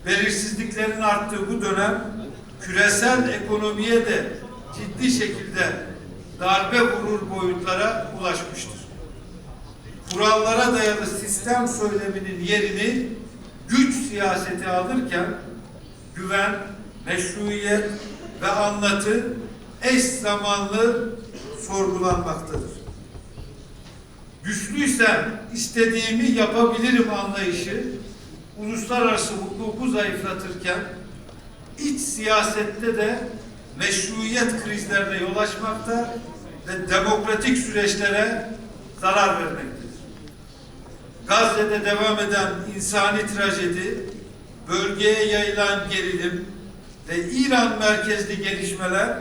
Belirsizliklerin arttığı bu dönem küresel ekonomiye de ciddi şekilde darbe vurur boyutlara ulaşmıştır. Kurallara dayalı sistem söyleminin yerini güç siyaseti alırken güven, meşruiyet ve anlatı eş zamanlı sorgulanmaktadır. Güçlüysem istediğimi yapabilirim anlayışı uluslararası hukuku zayıflatırken iç siyasette de meşruiyet krizlerine yol açmakta ve demokratik süreçlere zarar vermektedir. Gazze'de devam eden insani trajedi, bölgeye yayılan gerilim ve İran merkezli gelişmeler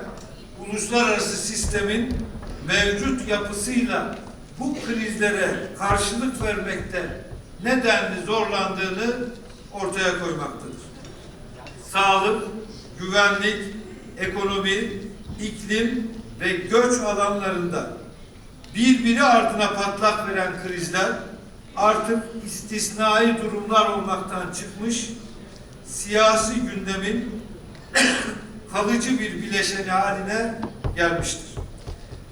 uluslararası sistemin mevcut yapısıyla bu krizlere karşılık vermekte nedenli zorlandığını ortaya koymaktadır. Sağlık, güvenlik, ekonomi, iklim ve göç alanlarında birbiri ardına patlak veren krizler artık istisnai durumlar olmaktan çıkmış, siyasi gündemin kalıcı bir bileşeni haline gelmiştir.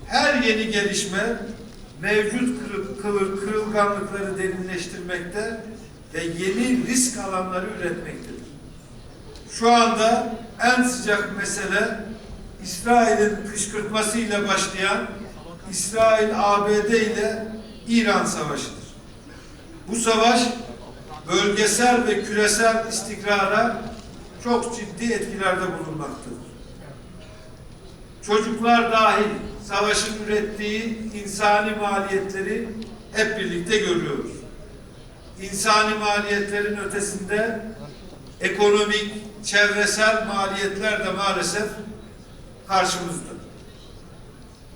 Her yeni gelişme mevcut kırılganlıkları derinleştirmekte ve yeni risk alanları üretmektedir. Şu anda en sıcak mesele İsrail'in kışkırtmasıyla başlayan İsrail-ABD ile İran savaşıdır. Bu savaş bölgesel ve küresel istikrara çok ciddi etkilerde bulunmaktadır. Çocuklar dahil savaşın ürettiği insani maliyetleri hep birlikte görüyoruz. İnsani maliyetlerin ötesinde ekonomik, çevresel maliyetler de maalesef karşımızda.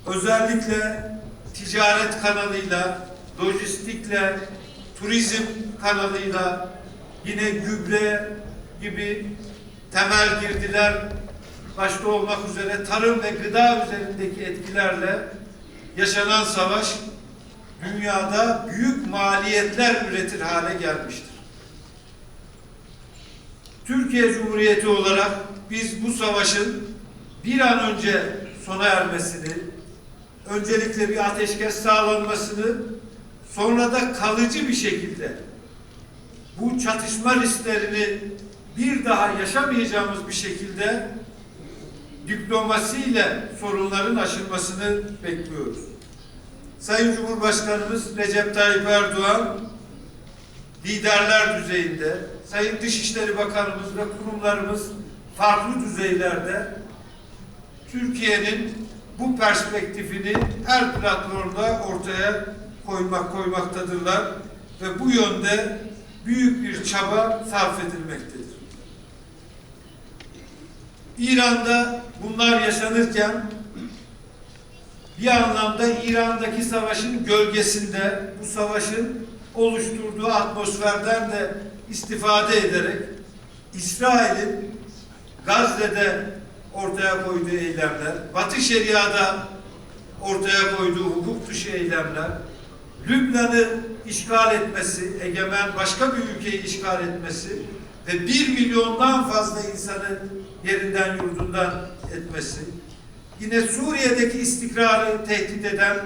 Özellikle ticaret kanalıyla, lojistikle, turizm kanalıyla, yine gübre gibi temel girdiler başta olmak üzere tarım ve gıda üzerindeki etkilerle yaşanan savaş dünyada büyük maliyetler üretir hale gelmiştir. Türkiye Cumhuriyeti olarak biz bu savaşın bir an önce sona ermesini, öncelikle bir ateşkes sağlanmasını, sonra da kalıcı bir şekilde bu çatışma risklerini bir daha yaşamayacağımız bir şekilde diplomasiyle sorunların aşılmasını bekliyoruz. Sayın Cumhurbaşkanımız Recep Tayyip Erdoğan liderler düzeyinde, Sayın Dışişleri Bakanımız ve kurumlarımız farklı düzeylerde Türkiye'nin bu perspektifini her platformda ortaya koymaktadırlar ve bu yönde büyük bir çaba sarf edilmektedir. İran'da bunlar yaşanırken bir anlamda İran'daki savaşın gölgesinde bu savaşın oluşturduğu atmosferden de istifade ederek İsrail'in Gazze'de ortaya koyduğu eylemler, Batı Şeria'da ortaya koyduğu hukuk dışı eylemler, Lübnan'ı işgal etmesi, egemen başka bir ülkeyi işgal etmesi ve 1 milyondan fazla insanı yerinden yurdundan etmesi, yine Suriye'deki istikrarı tehdit eden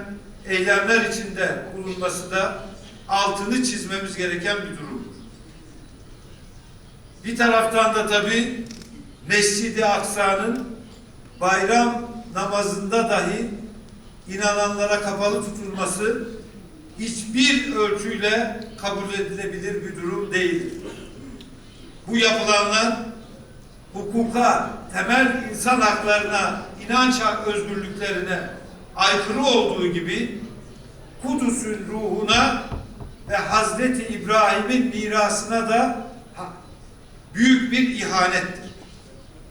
eylemler içinde bulunması da altını çizmemiz gereken bir durumdur. Bir taraftan da tabii Mescid-i Aksa'nın bayram namazında dahi inananlara kapalı tutulması hiçbir ölçüyle kabul edilebilir bir durum değildir. Bu yapılanlar hukuka, temel insan haklarına, inanç özgürlüklerine aykırı olduğu gibi Kudüs'ün ruhuna ve Hazreti İbrahim'in mirasına da büyük bir ihanettir.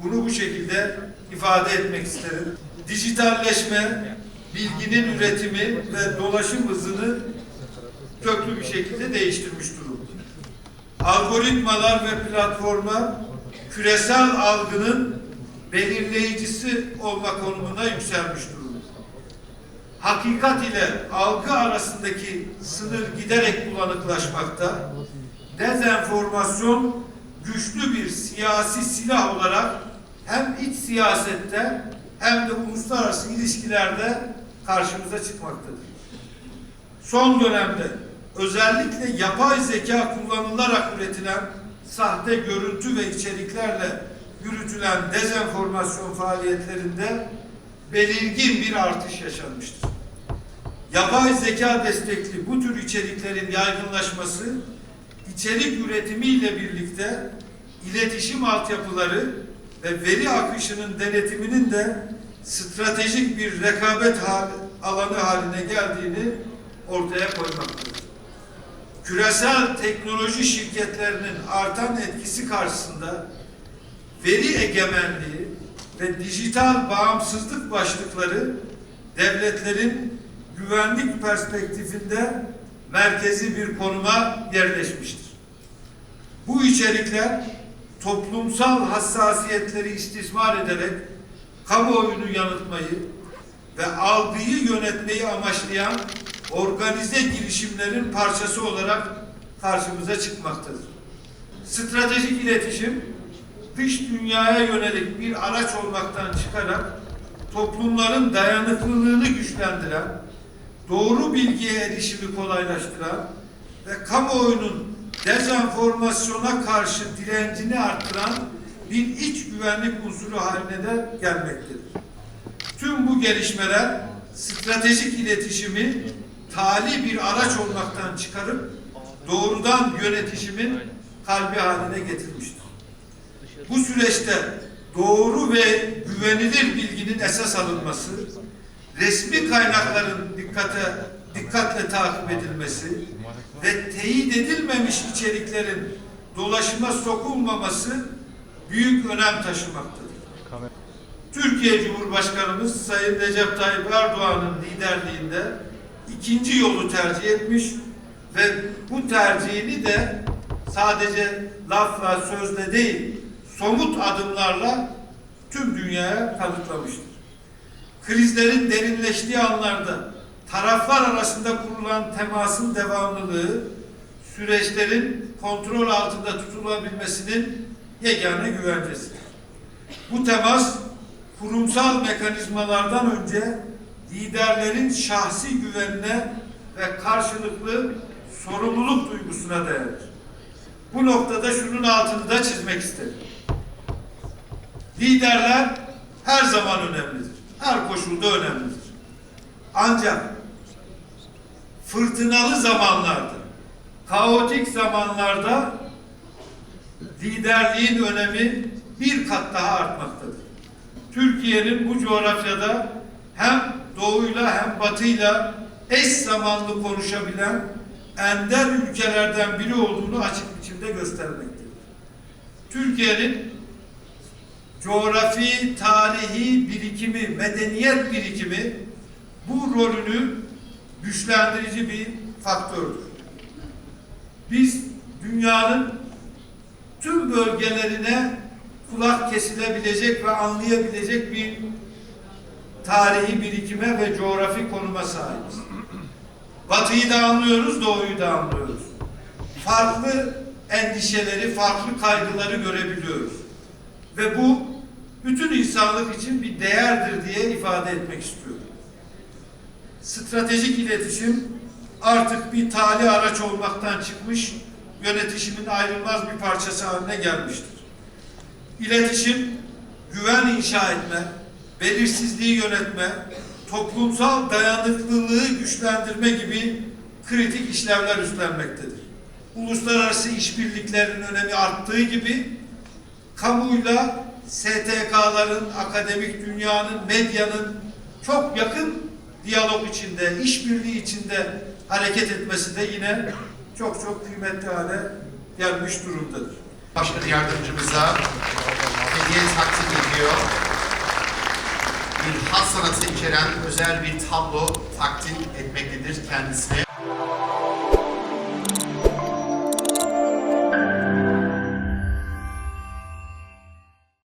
Bunu bu şekilde ifade etmek isterim. Dijitalleşme, bilginin üretimi ve dolaşım hızını köklü bir şekilde değiştirmiş durumda. Algoritmalar ve platformlar küresel algının belirleyicisi olma konumuna yükselmiş durumda. Hakikat ile algı arasındaki sınır giderek bulanıklaşmakta, dezenformasyon güçlü bir siyasi silah olarak hem iç siyasette hem de uluslararası ilişkilerde karşımıza çıkmaktadır. Son dönemde özellikle yapay zeka kullanılarak üretilen sahte görüntü ve içeriklerle yürütülen dezenformasyon faaliyetlerinde belirgin bir artış yaşanmıştır. Yapay zeka destekli bu tür içeriklerin yaygınlaşması, içerik üretimiyle birlikte iletişim altyapıları ve veri akışının denetiminin de stratejik bir rekabet alanı haline geldiğini ortaya koymaktadır. Küresel teknoloji şirketlerinin artan etkisi karşısında veri egemenliği ve dijital bağımsızlık başlıkları devletlerin güvenlik perspektifinde merkezi bir konuma yerleşmiştir. Bu içerikler toplumsal hassasiyetleri istismar ederek kamuoyunu yanıltmayı ve algıyı yönetmeyi amaçlayan organize girişimlerin parçası olarak karşımıza çıkmaktadır. Stratejik iletişim, dış dünyaya yönelik bir araç olmaktan çıkarak toplumların dayanıklılığını güçlendiren, doğru bilgiye erişimi kolaylaştıran ve kamuoyunun dezenformasyona karşı direncini arttıran bir iç güvenlik unsuru haline de gelmektedir. Tüm bu gelişmeler stratejik iletişimi tali bir araç olmaktan çıkarıp doğrudan yönetişimin kalbi haline getirmiştir. Bu süreçte doğru ve güvenilir bilginin esas alınması, resmi kaynakların dikkatle takip edilmesi ve teyit edilmemiş içeriklerin dolaşıma sokulmaması büyük önem taşımaktadır. Türkiye Cumhurbaşkanımız Sayın Recep Tayyip Erdoğan'ın liderliğinde ikinci yolu tercih etmiş ve bu tercihini de sadece lafla, sözle değil, somut adımlarla tüm dünyaya kanıtlamıştır. Krizlerin derinleştiği anlarda taraflar arasında kurulan temasın devamlılığı, süreçlerin kontrol altında tutulabilmesinin yegane güvencesidir. Bu temas, kurumsal mekanizmalardan önce liderlerin şahsi güvenine ve karşılıklı sorumluluk duygusuna dayanır. Bu noktada şunun altını da çizmek isterim. Liderler her zaman önemlidir. Her koşulda önemlidir. Ancak fırtınalı zamanlarda, kaotik zamanlarda liderliğin önemi bir kat daha artmaktadır. Türkiye'nin bu coğrafyada hem doğuyla hem batıyla eş zamanlı konuşabilen ender ülkelerden biri olduğunu açık biçimde göstermektedir. Türkiye'nin coğrafi, tarihi birikimi, medeniyet birikimi bu rolünü güçlendirici bir faktördür. Biz dünyanın tüm bölgelerine kulak kesilebilecek ve anlayabilecek bir tarihi birikime ve coğrafi konuma sahibiz. Batıyı da anlıyoruz, doğuyu da anlıyoruz. Farklı endişeleri, farklı kaygıları görebiliyoruz. Ve bu bütün insanlık için bir değerdir diye ifade etmek istiyorum. Stratejik iletişim artık bir tali araç olmaktan çıkmış, yönetişimin ayrılmaz bir parçası haline gelmiştir. İletişim, güven inşa etme, belirsizliği yönetme, toplumsal dayanıklılığı güçlendirme gibi kritik işlevler üstlenmektedir. Uluslararası işbirliklerinin önemi arttığı gibi kamuyla STK'ların, akademik dünyanın, medyanın çok yakın diyalog içinde, işbirliği içinde hareket etmesi de yine çok kıymetli hale gelmiş durumdadır. Başkan yardımcımıza hediye takdim ediyor. Bir halk sanatı içeren özel bir tablo takdim etmektedir kendisine.